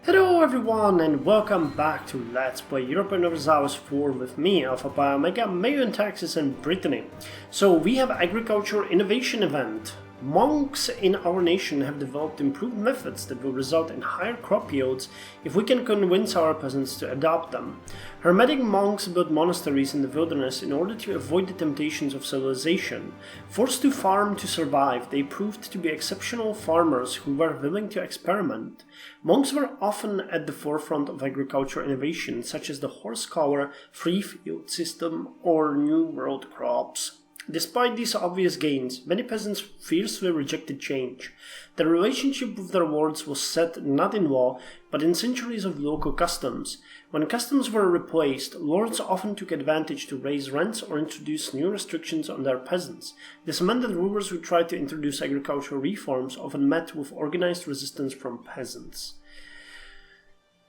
Hello everyone and welcome back to Let's Play Europa Universalis IV with me, Alfapiomega, Meiou and Taxes and Brittany. So we have agriculture innovation event. Monks in our nation have developed improved methods that will result in higher crop yields if we can convince our peasants to adopt them. Hermetic monks built monasteries in the wilderness in order to avoid the temptations of civilization. Forced to farm to survive, they proved to be exceptional farmers who were willing to experiment. Monks were often at the forefront of agriculture innovation, such as the horse-collar, free field system, or New World crops. Despite these obvious gains, many peasants fiercely rejected change. Their relationship with their lords was set not in law, but in centuries of local customs. When customs were replaced, lords often took advantage to raise rents or introduce new restrictions on their peasants. This meant that rulers who tried to introduce agricultural reforms often met with organized resistance from peasants.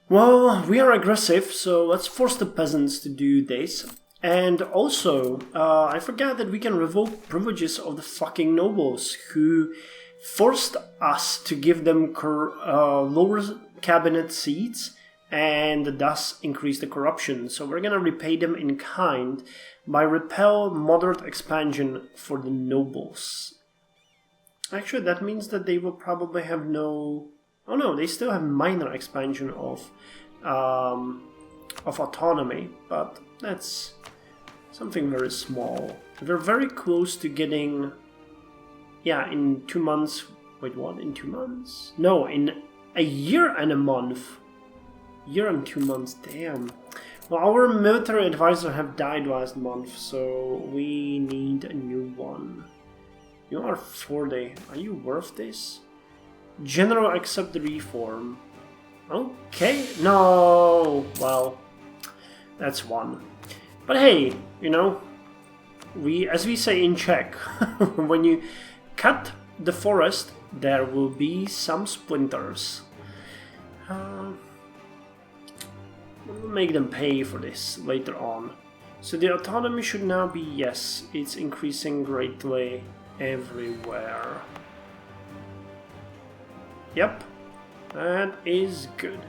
Well, we are aggressive, so let's force the peasants to do this. And also, I forgot that we can revoke privileges of the fucking nobles who forced us to give them lower cabinet seats and thus increase the corruption. So we're gonna repay them in kind by repel moderate expansion for the nobles. Actually, that means that they will probably have no... Oh no, they still have minor expansion of autonomy, but that's something very small. We're very close to getting... Yeah, in 2 months... Wait, what? In 2 months? No, in a year and a month. Year and 2 months, damn. Well, our military advisor have died last month, so we need a new one. You are 40. Are you worth this? General accept the reform. Okay, no. Well, that's one. But hey, you know, as we say in Czech, when you cut the forest, there will be some splinters. We'll make them pay for this later on. So the autonomy should now be, yes, it's increasing greatly everywhere. Yep, that is good.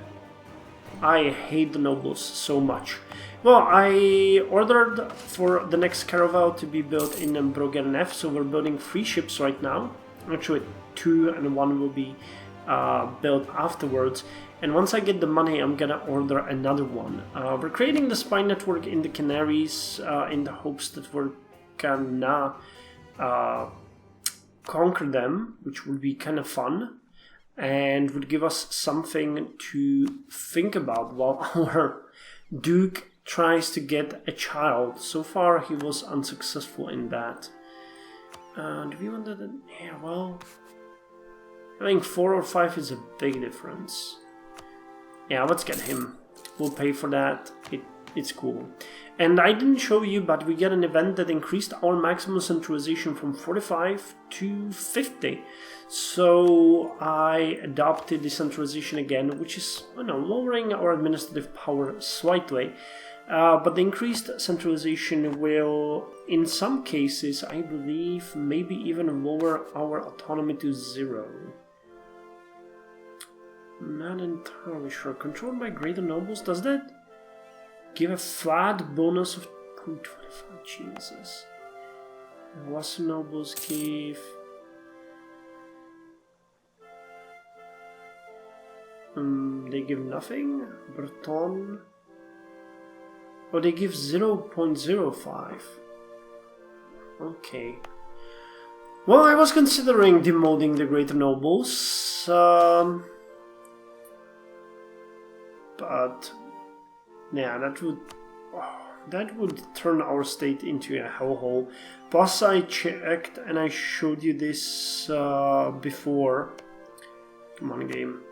I hate the nobles so much. Well, I ordered for the next caravel to be built in Brogernev, so we're building 3 ships right now. Actually 2 and 1 will be built afterwards. And once I get the money, I'm gonna order another one. We're creating the spy network in the Canaries in the hopes that we're gonna conquer them, which would be kind of fun. And would give us something to think about while our Duke tries to get a child. So far he was unsuccessful in that. Do we want that? Yeah, well, I think 4 or 5 is a big difference. Yeah, let's get him. We'll pay for that. It's cool. And I didn't show you, but we get an event that increased our maximum centralization from 45 to 50. So I adopted decentralization again, which is, lowering our administrative power slightly. But the increased centralization will, in some cases, I believe, maybe even lower our autonomy to 0. Not entirely sure. Controlled by greater nobles, does that give a flat bonus of 0.25? Jesus. Lesser nobles give... they give nothing? Breton... Oh, they give 0.05. Okay. Well, I was considering demolding the greater nobles, but yeah, that would turn our state into a hellhole. Plus, I checked and I showed you this before. Come on, game.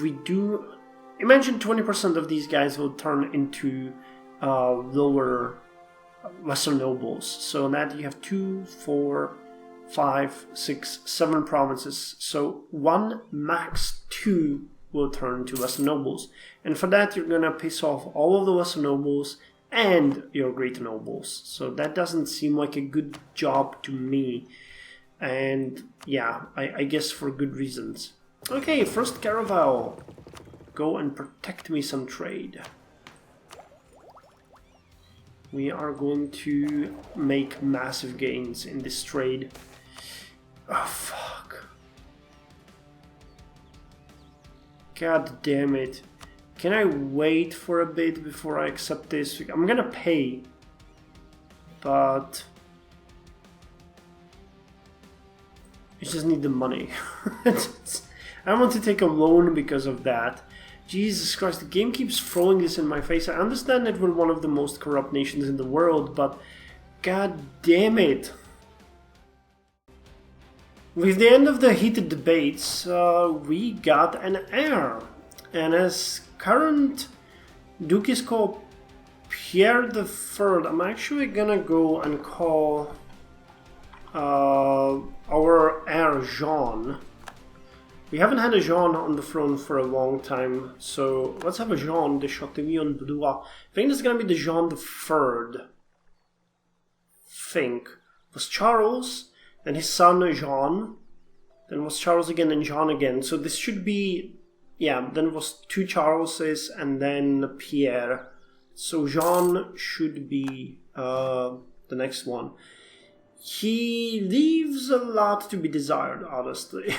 We do. Imagine 20% of these guys will turn into lesser nobles. So that you have 2, 4, 5, 6, 7 provinces. So 1, max 2 will turn to lesser nobles. And for that, you're gonna piss off all of the lesser nobles and your greater nobles. So that doesn't seem like a good job to me. And yeah, I guess for good reasons. Okay, first caravel. Go and protect me some trade. We are going to make massive gains in this trade. Oh, fuck. God damn it. Can I wait for a bit before I accept this? I'm gonna pay. But I just need the money. I want to take a loan because of that. Jesus Christ, the game keeps throwing this in my face. I understand that we're one of the most corrupt nations in the world, but god damn it. With the end of the heated debates, we got an heir. And as current Duke is called Pierre III, I'm actually gonna go and call our heir Jean. We haven't had a Jean on the throne for a long time, so let's have a Jean de Châtillon-Blois. I think this is gonna be the Jean III. Think. It was Charles, then his son Jean, then was Charles again and Jean again. So this should be, yeah, then it was 2 Charleses and then Pierre. So Jean should be the next one. He leaves a lot to be desired, honestly.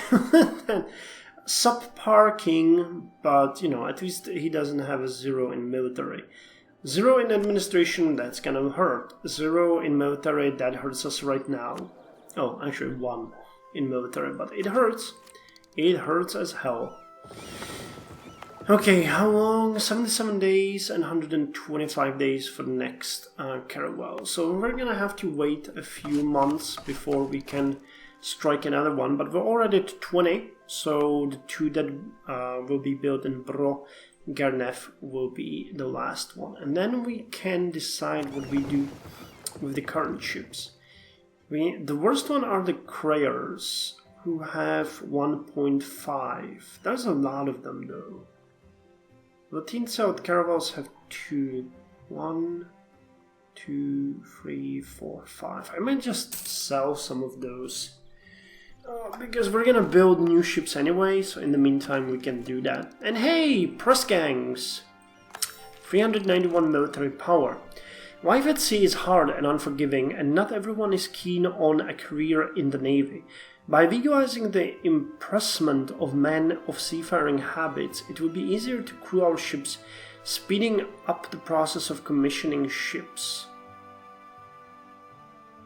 Subpar king, but you know, at least he doesn't have a 0 in military. 0 in administration, that's gonna hurt. 0 in military, that hurts us right now. Oh, actually 1 in military, but it hurts. It hurts as hell. Okay, how long? 77 days and 125 days for the next caravel. So we're gonna have to wait a few months before we can strike another one, but we're already at 20, so the 2 that will be built in Bro Garnef will be the last one. And then we can decide what we do with the current ships. The worst one are the Crayers, who have 1.5. There's a lot of them though. Latin South caravels have 2. 1, 2, 3, 4, 5. I might just sell some of those. Because we're gonna build new ships anyway, so in the meantime we can do that. And hey, press gangs! 391 military power. Life at sea is hard and unforgiving, and not everyone is keen on a career in the Navy. By visualizing the impressment of men of seafaring habits, it will be easier to crew our ships, speeding up the process of commissioning ships.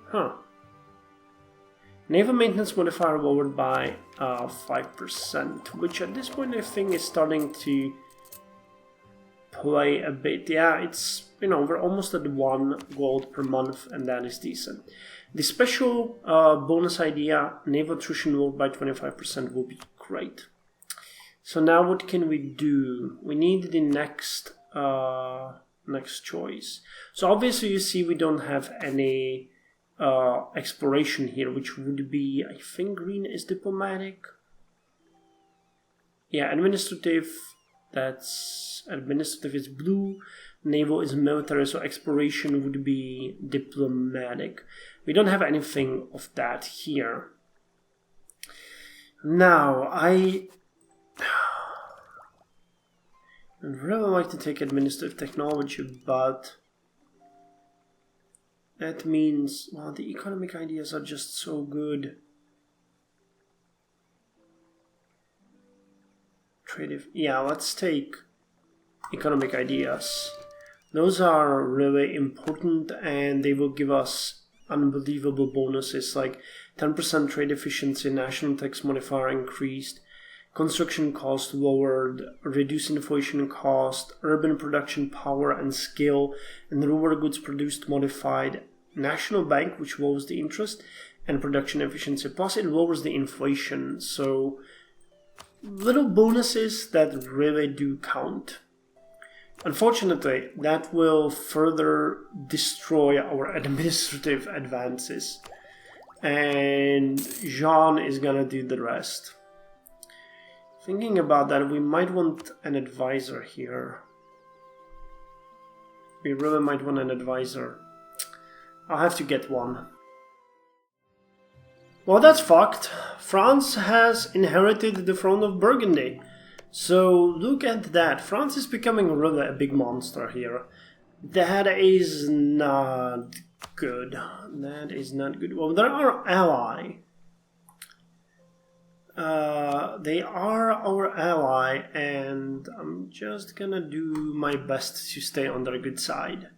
Huh. Naval maintenance modifier lowered by 5%, which at this point I think is starting to play a bit. Yeah, it's, you know, we're almost at 1 gold per month, and that is decent. The special bonus idea, naval attrition lowered by 25%, will be great. So now what can we do? We need the next choice. So obviously you see we don't have any exploration here, which would be, I think green is diplomatic. Yeah, administrative, that's administrative is blue, naval is military, so exploration would be diplomatic. We don't have anything of that here. Now, I'd really like to take administrative technology, but that means, well, the economic ideas are just so good. Yeah, let's take economic ideas. Those are really important, and they will give us unbelievable bonuses like 10% trade efficiency, national tax modifier increased, construction cost lowered, reduced inflation cost, urban production power and skill, and rural goods produced modified, national bank, which lowers the interest, and production efficiency. Plus it lowers the inflation, so little bonuses that really do count. Unfortunately, that will further destroy our administrative advances, and Jean is gonna do the rest. Thinking about that, we might want an advisor here. We really might want an advisor. I'll have to get one. Well, that's fucked. France has inherited the throne of Burgundy. So look at that. France is becoming really a big monster here. That is not good. That is not good. Well, they're our ally. They are our ally, and I'm just gonna do my best to stay on their good side.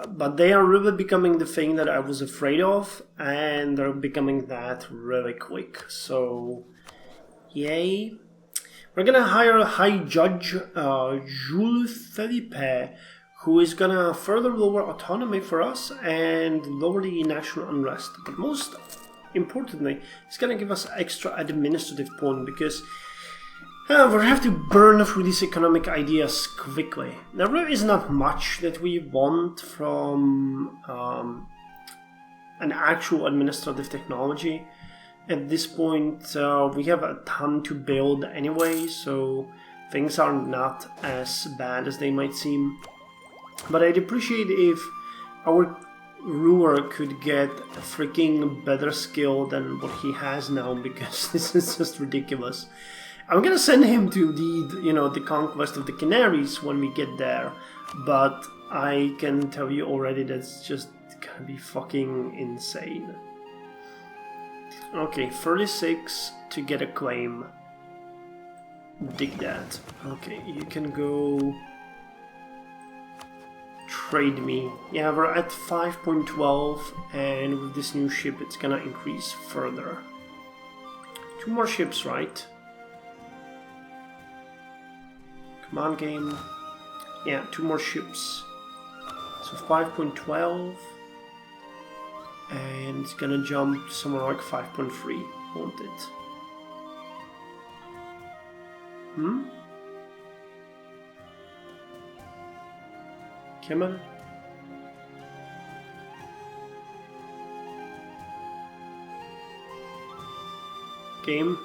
But they are really becoming the thing that I was afraid of, and they're becoming that really quick. So, yay. We're gonna hire a High Judge, Jules Philippe, who is gonna further lower autonomy for us and lower the national unrest. But most importantly, it's gonna give us extra administrative point because we have to burn through these economic ideas quickly. There really is not much that we want from an actual administrative technology. At this point, we have a ton to build anyway, so things are not as bad as they might seem. But I'd appreciate if our ruler could get a freaking better skill than what he has now, because this is just ridiculous. I'm gonna send him to lead, the conquest of the Canaries when we get there, but I can tell you already that's just gonna be fucking insane. Okay, 36 to get a claim. Dig that. Okay, you can go trade me. Yeah, we're at 5.12, and with this new ship it's gonna increase further. 2 more ships, right? Come on, game. Yeah, 2 more ships. So 5.12. And it's gonna jump to somewhere like 5.3, won't it? Come on. Game.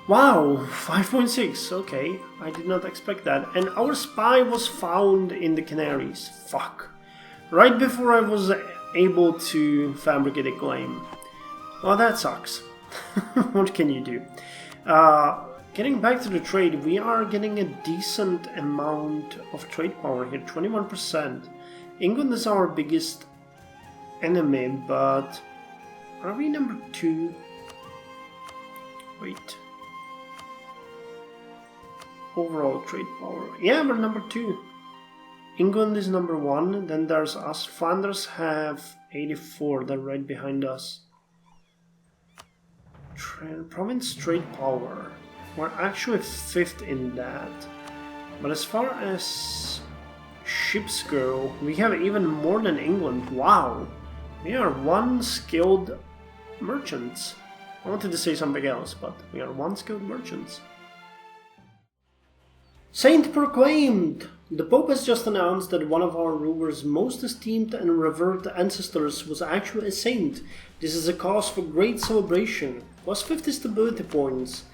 Wow, 5.6, okay. I did not expect that. And our spy was found in the Canaries. Fuck. Right before I was able to fabricate a claim. Well, that sucks. What can you do? Getting back to the trade, we are getting a decent amount of trade power here, 21%. England is our biggest enemy, but are we number 2? Wait. Overall trade power. Yeah, we're number 2. England is number 1, then there's us. Flanders have 84, they're right behind us. Province trade power. We're actually 5th in that. But as far as ships go, we have even more than England. Wow! We are 1 skilled merchants. I wanted to say something else, but we are 1 skilled merchants. Saint proclaimed! The Pope has just announced that one of our ruler's most esteemed and revered ancestors was actually a saint. This is a cause for great celebration. Plus 50 stability points.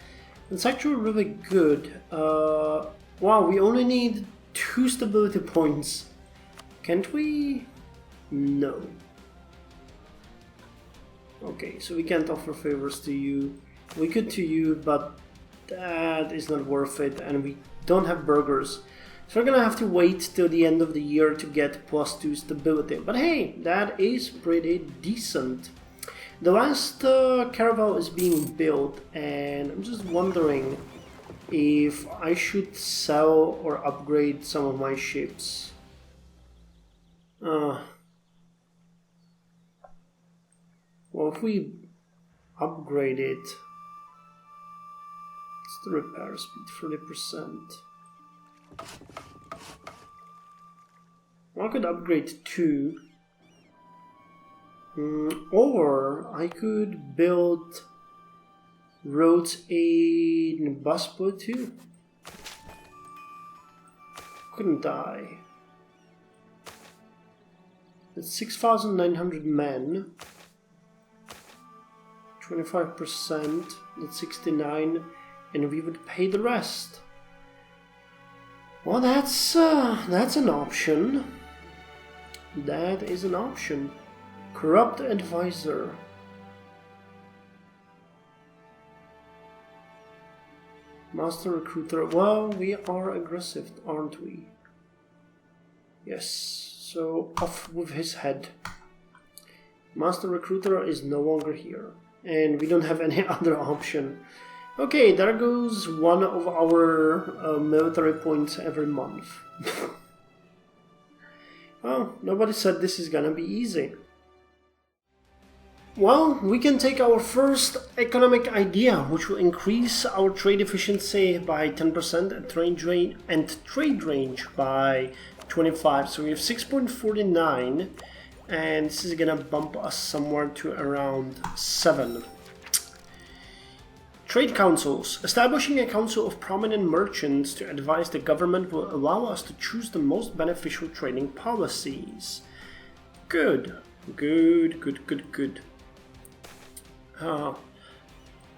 It's actually really good. Wow, we only need 2 stability points. Can't we? No. Okay, so we can't offer favors to you. We could to you, but that is not worth it, and we don't have burgers. So we're gonna have to wait till the end of the year to get +2 stability. But hey, that is pretty decent. The last caravel is being built, and I'm just wondering if I should sell or upgrade some of my ships. Well, if we upgrade it, it's the repair speed, 30%. I could upgrade 2. Or I could build roads in Busport too. Couldn't I? That's 6,900 men. 25%, that's 69, and we would pay the rest. Well, that's an option. That is an option. Corrupt advisor. Master recruiter. Well, we are aggressive, aren't we? Yes. So off with his head. Master recruiter is no longer here. And we don't have any other option. Okay, there goes one of our military points every month. Well, nobody said this is gonna be easy. Well, we can take our first economic idea, which will increase our trade efficiency by 10% and trade range by 25. So we have 6.49, and this is gonna bump us somewhere to around 7. Trade councils. Establishing a council of prominent merchants to advise the government will allow us to choose the most beneficial trading policies. Good.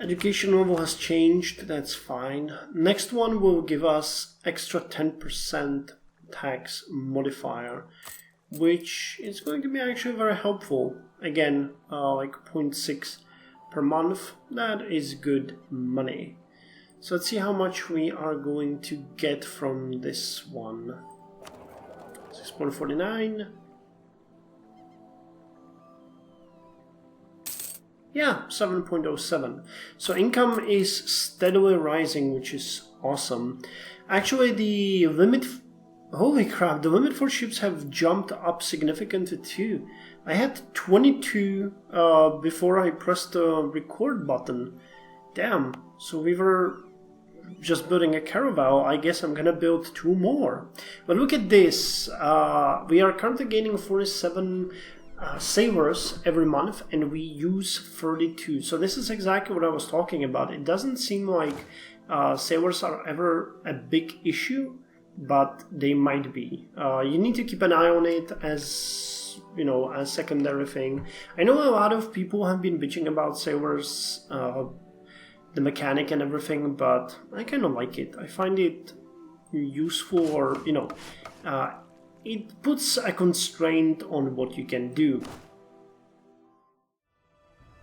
Education level has changed, that's fine. Next one will give us extra 10% tax modifier, which is going to be actually very helpful. Again, like 0.6 per month. That is good money. So let's see how much we are going to get from this one. 6.49. Yeah, 7.07. So income is steadily rising, which is awesome. Actually, the limit... Holy crap, the limit for ships have jumped up significantly too. I had 22 before I pressed the record button. Damn, so we were just building a caravel. I guess I'm gonna build 2 more. But look at this. We are currently gaining 47 savers every month, and we use 32. So this is exactly what I was talking about. It doesn't seem like savers are ever a big issue, but they might be. You need to keep an eye on it as, you know, a secondary thing. I know a lot of people have been bitching about savers, the mechanic and everything, but I kind of like it. I find it useful, or, you know, it puts a constraint on what you can do.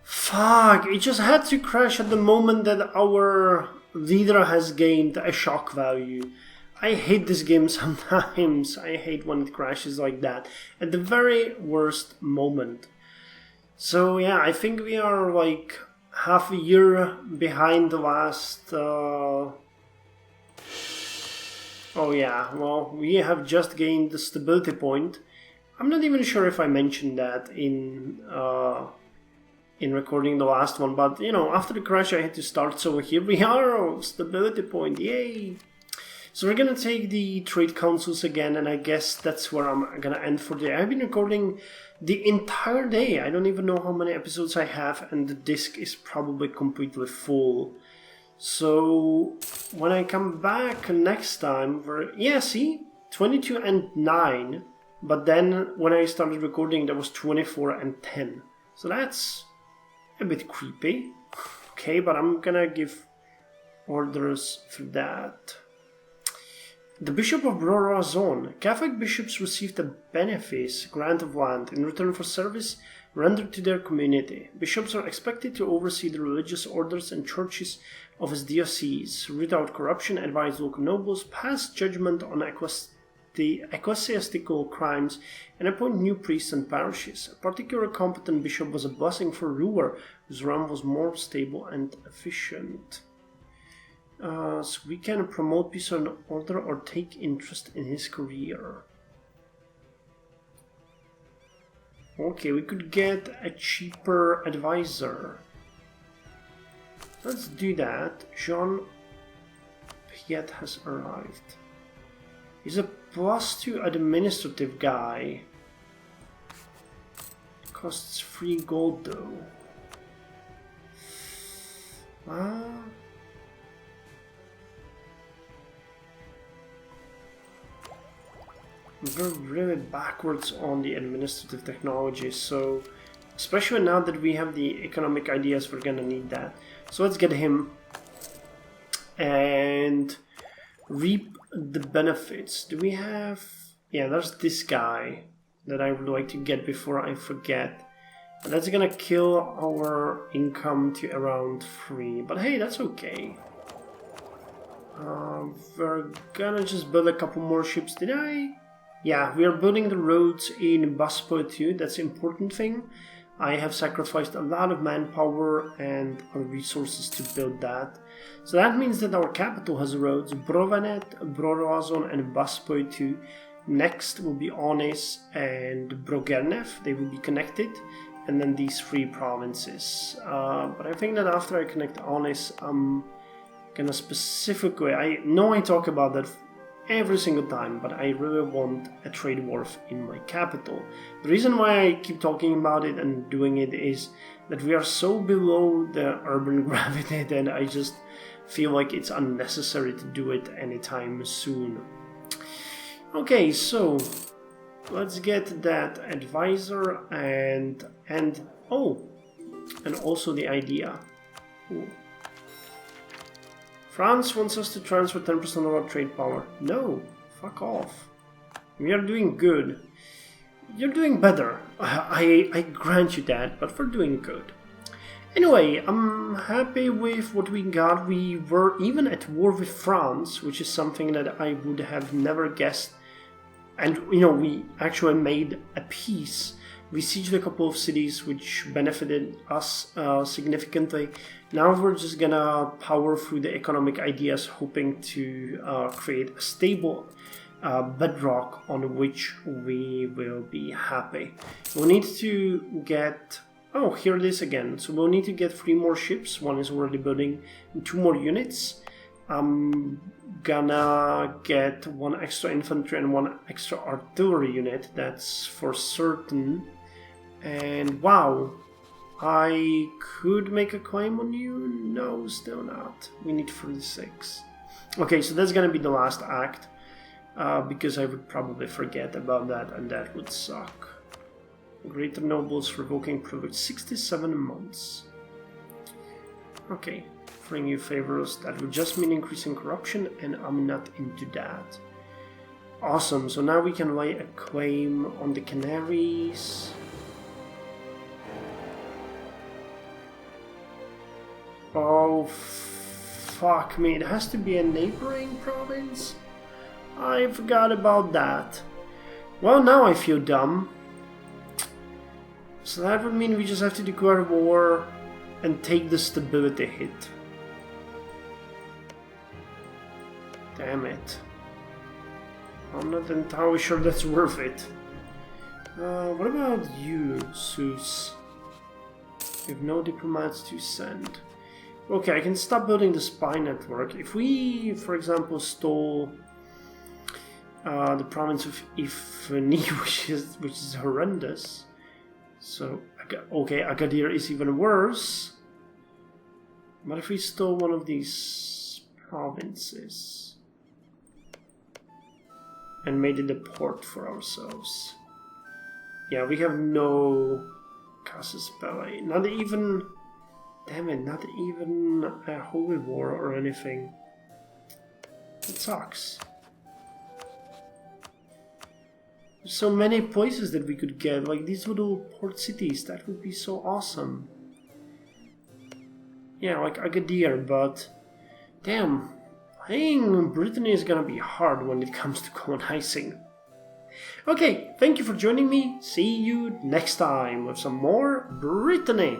Fuck, it just had to crash at the moment that our leader has gained a shock value. I hate this game sometimes. I hate when it crashes like that at the very worst moment. So yeah, I think we are like half a year behind the last... Oh yeah, well, we have just gained the stability point. I'm not even sure if I mentioned that in recording the last one, but you know, after the crash I had to start, so here we are, stability point, yay! So we're gonna take the trade councils again, and I guess that's where I'm gonna end for the day. I've been recording the entire day. I don't even know how many episodes I have, and the disc is probably completely full. So when I come back next time, yeah, see, 22 and 9, but then when I started recording there was 24 and 10. So that's a bit creepy. Okay, but I'm gonna give orders for that. The Bishop of Brorazon. Catholic bishops received a benefice grant of land in return for service rendered to their community. Bishops are expected to oversee the religious orders and churches of his diocese, root out corruption, advise local nobles, pass judgment on ecclesiastical crimes, and appoint new priests and parishes. A particularly competent bishop was a blessing for a ruler whose realm was more stable and efficient. So we can promote peace and order or take interest in his career. Okay, we could get a cheaper advisor. Let's do that. Jean Piet has arrived. He's a +2 administrative guy. Costs 3 gold though. We're really backwards on the administrative technology, so especially now that we have the economic ideas, we're gonna need that. So let's get him and reap the benefits. Do we have... Yeah, there's this guy that I would like to get before I forget. That's gonna kill our income to around 3, but hey, that's okay. We're gonna just build a couple more ships. Did I? Yeah, we are building the roads in Baspo too. That's the important thing. I have sacrificed a lot of manpower and resources to build that. So that means that our capital has roads, Brovanet, Brorazon and Baspo too. Next will be Onis and Brogernev. They will be connected. And then these 3 provinces. But I think that after I connect Onis, I'm gonna specifically, I know I talk about that every single time, but I really want a trade wharf in my capital. The reason why I keep talking about it and doing it is that we are so below the urban gravity that I just feel like it's unnecessary to do it anytime soon. Okay, so let's get that advisor and also the idea. Ooh. France wants us to transfer 10% of our trade power. No, fuck off. We are doing good. You're doing better. I grant you that, but we're doing good. Anyway, I'm happy with what we got. We were even at war with France, which is something that I would have never guessed. And, you know, we actually made a peace. We sieged a couple of cities which benefited us significantly. Now we're just gonna power through the economic ideas, hoping to create a stable bedrock on which we will be happy. We'll need to get... Oh, here it is again. So we'll need to get 3 more ships. 1 is already building, and 2 more units. I'm gonna get 1 extra infantry and 1 extra artillery unit. That's for certain. And wow, I could make a claim on you? No, still not. We need 36. Okay, so that's gonna be the last act, because I would probably forget about that, and that would suck. Greater nobles revoking privilege, 67 months. Okay, offering you favors, that would just mean increasing corruption, and I'm not into that. Awesome, so now we can lay a claim on the Canaries. Oh, fuck me, it has to be a neighboring province? I forgot about that. Well, now I feel dumb. So that would mean we just have to declare war and take the stability hit. Damn it. I'm not entirely sure that's worth it. What about you, Zeus? We have no diplomats to send. Okay, I can stop building the spy network. If we, for example, stole the province of Ifni, which is horrendous. So, okay, Agadir is even worse. But if we stole one of these provinces and made it a port for ourselves. Yeah, we have no casus belli. Not even... Damn it, not even a holy war or anything. It sucks. There's so many places that we could get, like these little port cities. That would be so awesome. Yeah, like Agadir, but damn, playing Brittany is gonna be hard when it comes to colonizing. Okay, thank you for joining me. See you next time with some more Brittany.